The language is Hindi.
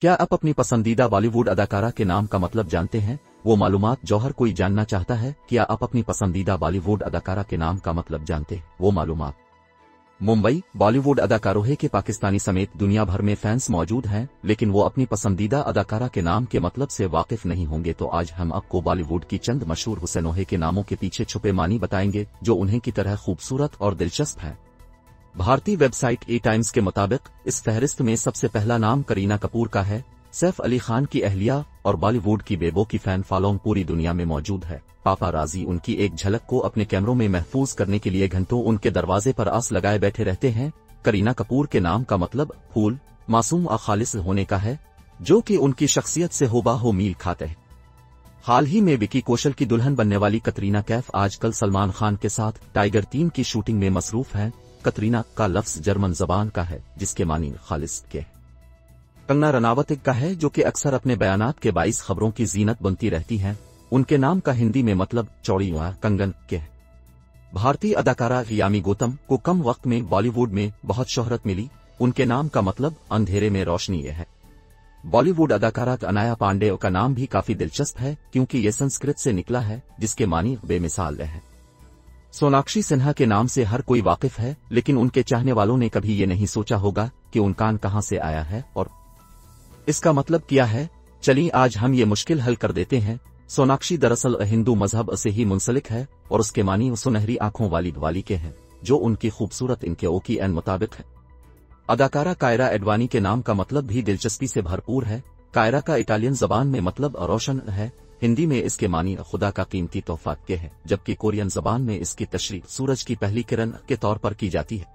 क्या आप अपनी पसंदीदा बॉलीवुड अदाकारा के नाम का मतलब जानते हैं? वो मालूमात जो हर कोई जानना चाहता है। क्या आप अपनी पसंदीदा बॉलीवुड अदाकारा के नाम का मतलब जानते हैं? वो मालूमात। मुंबई बॉलीवुड अदाकारों के पाकिस्तानी समेत दुनिया भर में फैंस मौजूद हैं, लेकिन वो अपनी पसंदीदा अदाकारा के नाम के मतलब से वाकिफ नहीं होंगे। तो आज हम आपको बॉलीवुड की चंद मशहूर हुसैनों के नामों के पीछे छुपे मानी बताएंगे, जो उन्हें की तरह खूबसूरत और दिलचस्प है। भारतीय वेबसाइट ए टाइम्स के मुताबिक इस फहरिस्त में सबसे पहला नाम करीना कपूर का है। सैफ अली खान की अहलिया और बॉलीवुड की बेबो की फैन फॉलोइंग पूरी दुनिया में मौजूद है। पापाराजी उनकी एक झलक को अपने कैमरों में महफूज करने के लिए घंटों उनके दरवाजे पर आस लगाए बैठे रहते हैं। करीना कपूर के नाम का मतलब फूल, मासूम और खालिस होने का है, जो कि उनकी शख्सियत से होबाहो मील खाते हैं। हाल ही में विकी कौशल की दुल्हन बनने वाली कतरीना कैफ आजकल सलमान खान के साथ टाइगर 3 की शूटिंग में मसरूफ है। कतरीना का लफ्ज जर्मन जबान का है, जिसके मानी खालिस के। कंगना रनावत का है, जो कि अक्सर अपने बयानात के बाइस खबरों की जीनत बनती रहती हैं। उनके नाम का हिंदी में मतलब चौड़ी कंगन के है। भारतीय अदाकारा यामी गौतम को कम वक्त में बॉलीवुड में बहुत शोहरत मिली। उनके नाम का मतलब अंधेरे में रोशनी है। बॉलीवुड अदाकारा अनाया पांडे का नाम भी काफी दिलचस्प है, क्योंकि ये संस्कृत से निकला है, जिसके मानी बेमिसाल है। सोनाक्षी सिन्हा के नाम से हर कोई वाकिफ है, लेकिन उनके चाहने वालों ने कभी ये नहीं सोचा होगा कि उनका नाम कहां से आया है और इसका मतलब क्या है। चलिए आज हम ये मुश्किल हल कर देते हैं। सोनाक्षी दरअसल हिंदू मजहब से ही मुंसलिक है और उसके मानी सुनहरी आंखों वाली के हैं, जो उनकी खूबसूरत इनके ओ की एन मुताबिक है। अदाकारा कायरा एडवानी के नाम का मतलब भी दिलचस्पी से भरपूर है। कायरा का इटालियन जबान में मतलब रोशन है। हिंदी में इसके मानी खुदा का कीमती तोहफा के है, जबकि कोरियन जबान में इसकी तशरीह सूरज की पहली किरण के तौर पर की जाती है।